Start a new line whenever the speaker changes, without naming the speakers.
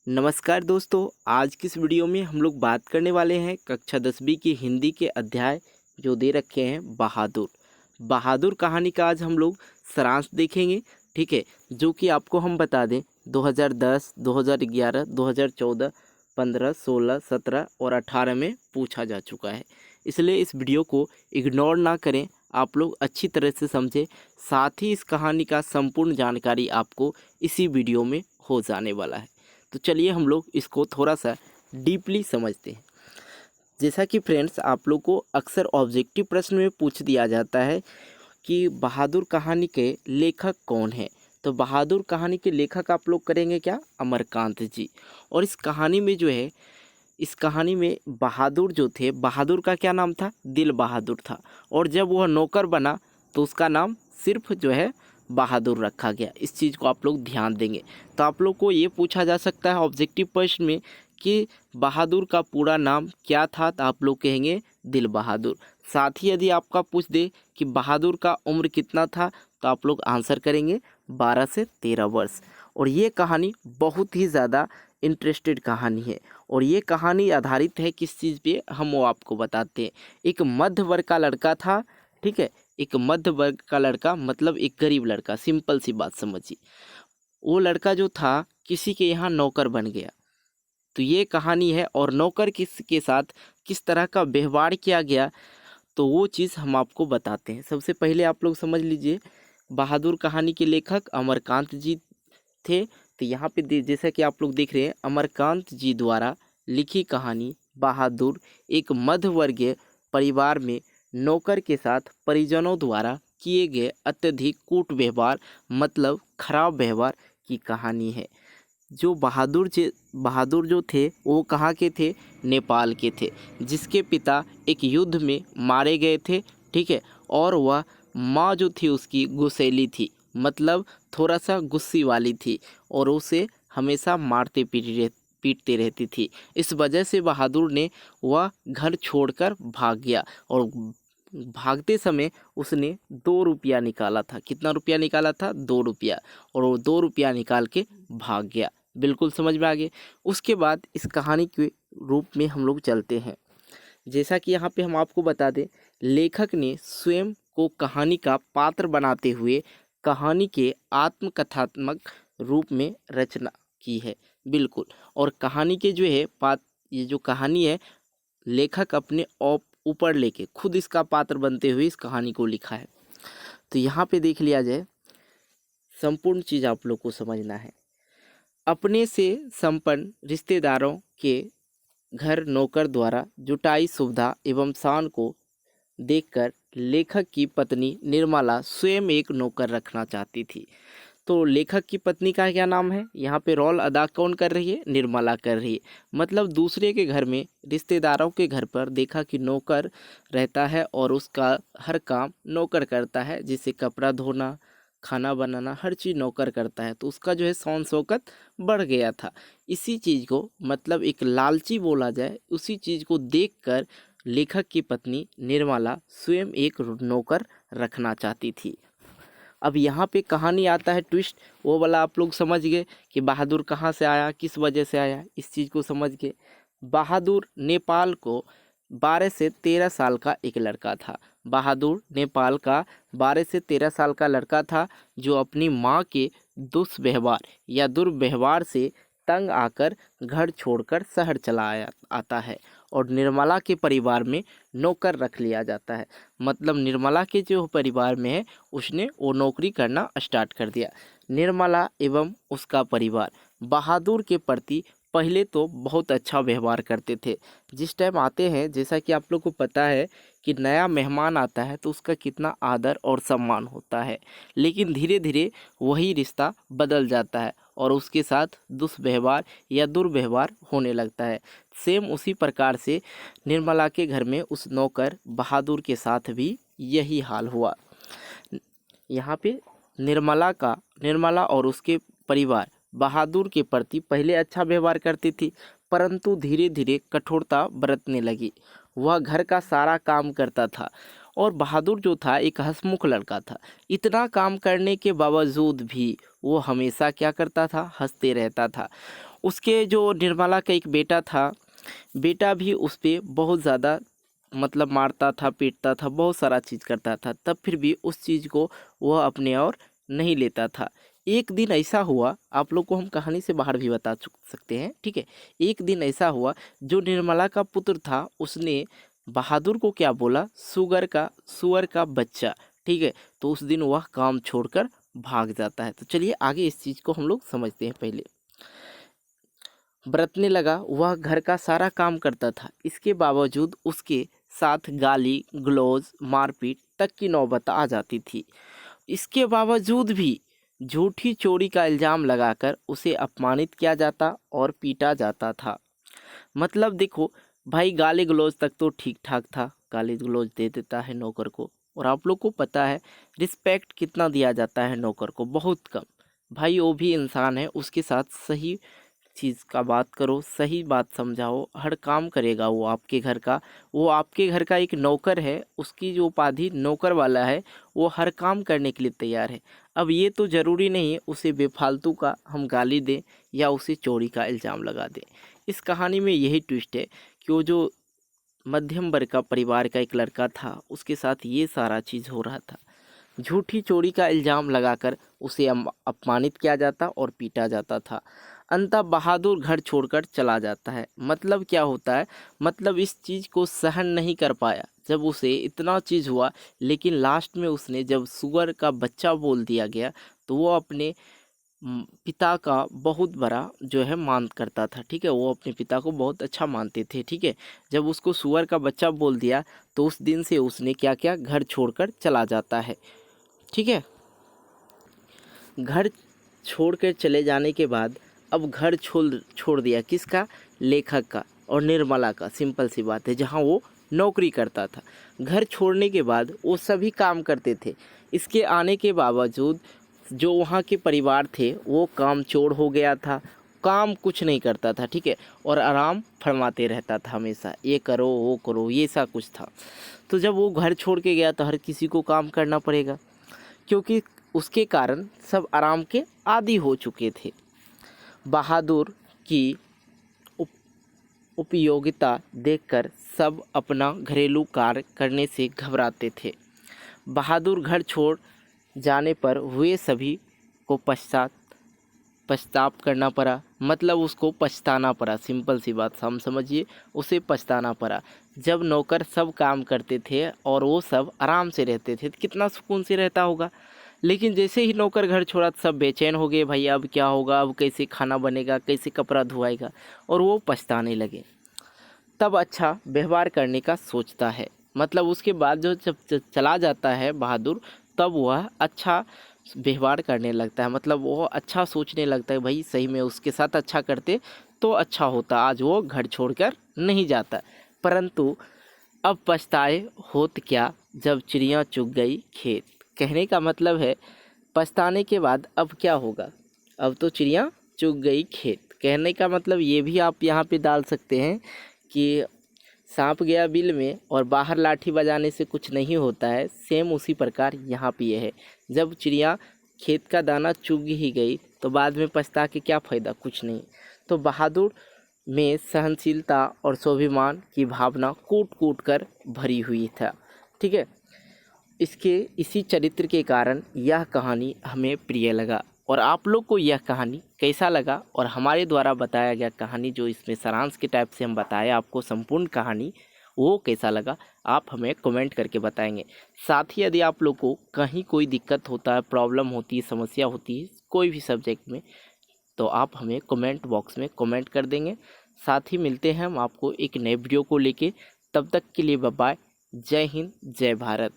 नमस्कार दोस्तों, आज की इस वीडियो में हम लोग बात करने वाले हैं कक्षा 10वीं की हिंदी के अध्याय जो दे रखे हैं बहादुर। बहादुर कहानी का आज हम लोग सारांश देखेंगे। ठीक है, जो कि आपको हम बता दें 2010, 2011, 2014, 15, 16, 17 और 18 में पूछा जा चुका है। इसलिए इस वीडियो को इग्नोर ना करें, आप लोग अच्छी तरह से समझें। साथ ही इस कहानी का संपूर्ण जानकारी आपको इसी वीडियो में हो जाने वाला है। तो चलिए हम लोग इसको थोड़ा सा डीपली समझते हैं। जैसा कि फ्रेंड्स, आप लोग को अक्सर ऑब्जेक्टिव प्रश्न में पूछ दिया जाता है कि बहादुर कहानी के लेखक कौन है। तो बहादुर कहानी के लेखक आप लोग करेंगे क्या? अमरकांत जी। और इस कहानी में जो है, इस कहानी में बहादुर जो थे, बहादुर का क्या नाम था? दिल बहादुर था। और जब वह नौकर बना तो उसका नाम सिर्फ जो है बहादुर रखा गया। इस चीज़ को आप लोग ध्यान देंगे। तो आप लोग को ये पूछा जा सकता है ऑब्जेक्टिव प्रश्न में कि बहादुर का पूरा नाम क्या था, तो आप लोग कहेंगे दिल बहादुर। साथ ही यदि आपका पूछ दे कि बहादुर का उम्र कितना था, तो आप लोग आंसर करेंगे 12 से 13 वर्ष। और ये कहानी बहुत ही ज़्यादा इंटरेस्टेड कहानी है। और ये कहानी आधारित है किस चीज़ पे, हम वो आपको बताते हैं। एक मध्य वर्ग का लड़का था। ठीक है, एक मध्य वर्ग का लड़का मतलब एक गरीब लड़का, सिंपल सी बात समझिए। वो लड़का जो था किसी के यहाँ नौकर बन गया। तो ये कहानी है। और नौकर किस के साथ किस तरह का व्यवहार किया गया, तो वो चीज़ हम आपको बताते हैं। सबसे पहले आप लोग समझ लीजिए, बहादुर कहानी के लेखक अमरकांत जी थे। तो यहाँ पे जैसा कि आप लोग देख रहे हैं, अमरकांत जी द्वारा लिखी कहानी बहादुर एक मध्यवर्गीय परिवार में नौकर के साथ परिजनों द्वारा किए गए अत्यधिक कूट व्यवहार मतलब खराब व्यवहार की कहानी है। जो बहादुर जो थे वो कहाँ के थे? नेपाल के थे, जिसके पिता एक युद्ध में मारे गए थे। ठीक है, और वह माँ जो थी उसकी गुस्सैली थी, मतलब थोड़ा सा गुस्से वाली थी, और उसे हमेशा पीटते रहती थी। इस वजह से बहादुर ने वह घर छोड़कर भाग गया। और भागते समय उसने 2 रुपया निकाला था। कितना रुपया निकाला था? 2 रुपया। और वो 2 रुपया निकाल के भाग गया। बिल्कुल समझ में आ गए। उसके बाद इस कहानी के रूप में हम लोग चलते हैं। जैसा कि यहाँ पे हम आपको बता दें, लेखक ने स्वयं को कहानी का पात्र बनाते हुए कहानी के आत्मकथात्मक रूप में रचना की है। बिल्कुल। और कहानी के जो है ये जो कहानी है, लेखक अपने ऊपर लेके खुद इसका पात्र बनते हुए इस कहानी को लिखा है। तो यहाँ पे देख लिया जाए, संपूर्ण चीज़ आप लोग को समझना है। अपने से संपन्न रिश्तेदारों के घर नौकर द्वारा जुटाई सुविधा एवं शान को देखकर लेखक की पत्नी निर्मला स्वयं एक नौकर रखना चाहती थी। तो लेखक की पत्नी का क्या नाम है? यहाँ पे रोल अदा कौन कर रही है? निर्मला कर रही है। मतलब दूसरे के घर में, रिश्तेदारों के घर पर देखा कि नौकर रहता है और उसका हर काम नौकर करता है, जैसे कपड़ा धोना, खाना बनाना, हर चीज़ नौकर करता है। तो उसका जो है शान शौकत बढ़ गया था। इसी चीज़ को मतलब एक लालची बोला जाए, उसी चीज़ को देखकर लेखक की पत्नी निर्मला स्वयं एक नौकर रखना चाहती थी। अब यहाँ पे कहानी आता है ट्विस्ट, वो वाला आप लोग समझ गए कि बहादुर कहाँ से आया, किस वजह से आया, इस चीज़ को समझ गए। बहादुर नेपाल को 12 से 13 साल का एक लड़का था। बहादुर नेपाल का 12 से 13 साल का लड़का था, जो अपनी माँ के दुष्व्यवहार या दुर्व्यवहार से तंग आकर घर छोड़कर शहर चला आता है। और निर्मला के परिवार में नौकर रख लिया जाता है। मतलब निर्मला के जो परिवार में है, उसने वो नौकरी करना स्टार्ट कर दिया। निर्मला एवं उसका परिवार बहादुर के प्रति पहले तो बहुत अच्छा व्यवहार करते थे। जिस टाइम आते हैं, जैसा कि आप लोग को पता है कि नया मेहमान आता है तो उसका कितना आदर और सम्मान होता है। लेकिन धीरे धीरे वही रिश्ता बदल जाता है और उसके साथ दुष्व्यवहार या दुर्व्यवहार होने लगता है। सेम उसी प्रकार से निर्मला के घर में उस नौकर बहादुर के साथ भी यही हाल हुआ। यहाँ पे निर्मला और उसके परिवार बहादुर के प्रति पहले अच्छा व्यवहार करती थी, परंतु धीरे धीरे कठोरता बरतने लगी। वह घर का सारा काम करता था और बहादुर जो था एक हंसमुख लड़का था। इतना काम करने के बावजूद भी वो हमेशा क्या करता था? हंसते रहता था। उसके जो निर्मला का एक बेटा था, बेटा भी उस पर बहुत ज़्यादा मतलब मारता था, पीटता था, बहुत सारा चीज़ करता था, तब फिर भी उस चीज़ को वह अपने और नहीं लेता था। एक दिन ऐसा हुआ, आप लोग को हम कहानी से बाहर भी बता सकते हैं, ठीक है। एक दिन ऐसा हुआ, जो निर्मला का पुत्र था उसने बहादुर को क्या बोला, सुअर का बच्चा, ठीक है। तो उस दिन वह काम छोड़कर भाग जाता है। तो चलिए आगे इस चीज़ को हम लोग समझते हैं। पहले बरतने लगा, वह घर का सारा काम करता था, इसके बावजूद उसके साथ गाली गलौज मारपीट तक की नौबत आ जाती थी। इसके बावजूद भी झूठी चोरी का इल्ज़ाम लगाकर उसे अपमानित किया जाता और पीटा जाता था। मतलब देखो भाई, गाली गलौज तक तो ठीक ठाक था, गाली गलौज दे देता है नौकर को। और आप लोग को पता है रिस्पेक्ट कितना दिया जाता है नौकर को, बहुत कम। भाई वो भी इंसान है, उसके साथ सही चीज़ का बात करो, सही बात समझाओ, हर काम करेगा वो आपके घर का। वो आपके घर का एक नौकर है, उसकी जो उपाधि नौकर वाला है, वो हर काम करने के लिए तैयार है। अब ये तो ज़रूरी नहीं है उसे बेफालतू का हम गाली दें या उसे चोरी का इल्ज़ाम लगा दें। इस कहानी में यही ट्विस्ट है कि वो जो मध्यम वर्ग का परिवार का एक लड़का था, उसके साथ ये सारा चीज़ हो रहा था। झूठी चोरी का इल्ज़ाम लगाकर उसे अपमानित किया जाता और पीटा जाता था। अंततः बहादुर घर छोड़कर चला जाता है। मतलब क्या होता है, मतलब इस चीज़ को सहन नहीं कर पाया जब उसे इतना चीज़ हुआ, लेकिन लास्ट में उसने जब सुअर का बच्चा बोल दिया गया, तो वो अपने पिता का बहुत बड़ा जो है मान करता था, ठीक है। वो अपने पिता को बहुत अच्छा मानते थे, ठीक है। जब उसको सुअर का बच्चा बोल दिया, तो उस दिन से उसने क्या किया, घर छोड़कर चला जाता है, ठीक है। घर छोड़कर चले जाने के बाद अब घर छोड़ दिया किसका, लेखक का और निर्मला का। सिंपल सी बात है, जहाँ वो नौकरी करता था। घर छोड़ने के बाद वो सभी काम करते थे। इसके आने के बावजूद जो वहाँ के परिवार थे वो काम चोर हो गया था, काम कुछ नहीं करता था, ठीक है। और आराम फरमाते रहता था हमेशा, ये करो वो करो, ये सा कुछ था। तो जब वो घर छोड़ के गया तो हर किसी को काम करना पड़ेगा, क्योंकि उसके कारण सब आराम के आदी हो चुके थे। बहादुर की उपयोगिता देखकर सब अपना घरेलू कार्य करने से घबराते थे। बहादुर घर छोड़ जाने पर हुए सभी को पश्चाताप करना पड़ा, मतलब उसको पछताना पड़ा। सिंपल सी बात हम समझिए, उसे पछताना पड़ा। जब नौकर सब काम करते थे और वो सब आराम से रहते थे, तो कितना सुकून से रहता होगा। लेकिन जैसे ही नौकर घर छोड़ा, सब बेचैन हो गए, भाई अब क्या होगा, अब कैसे खाना बनेगा, कैसे कपड़ा धुआएगा, और वो पछताने लगे। तब अच्छा व्यवहार करने का सोचता है, मतलब उसके बाद जो जब चला जाता है बहादुर, तब वह अच्छा व्यवहार करने लगता है, मतलब वो अच्छा सोचने लगता है, भाई सही में उसके साथ अच्छा करते तो अच्छा होता, आज वो घर छोड़कर नहीं जाता। परंतु अब पछताए होत क्या, जब चिड़िया चुग गई खेत। कहने का मतलब है पछताने के बाद अब क्या होगा, अब तो चिड़िया चुग गई खेत। कहने का मतलब ये भी आप यहाँ पे डाल सकते हैं कि सांप गया बिल में और बाहर लाठी बजाने से कुछ नहीं होता है। सेम उसी प्रकार यहाँ पे ये है, जब चिड़िया खेत का दाना चुग ही गई तो बाद में पछता के क्या फ़ायदा, कुछ नहीं। तो बहादुर में सहनशीलता और स्वाभिमान की भावना कूट कूट कर भरी हुई था, ठीक है। इसके इसी चरित्र के कारण यह कहानी हमें प्रिय लगा। और आप लोग को यह कहानी कैसा लगा, और हमारे द्वारा बताया गया कहानी जो इसमें सारांश के टाइप से हम बताया आपको संपूर्ण कहानी, वो कैसा लगा आप हमें कमेंट करके बताएंगे। साथ ही यदि आप लोग को कहीं कोई दिक्कत होता है, प्रॉब्लम होती है, समस्या होती है कोई भी सब्जेक्ट में, तो आप हमें कमेंट बॉक्स में कमेंट कर देंगे। साथ ही मिलते हैं हम आपको एक नए वीडियो को लेके, तब तक के लिए बाय बाय। जय हिंद, जय भारत।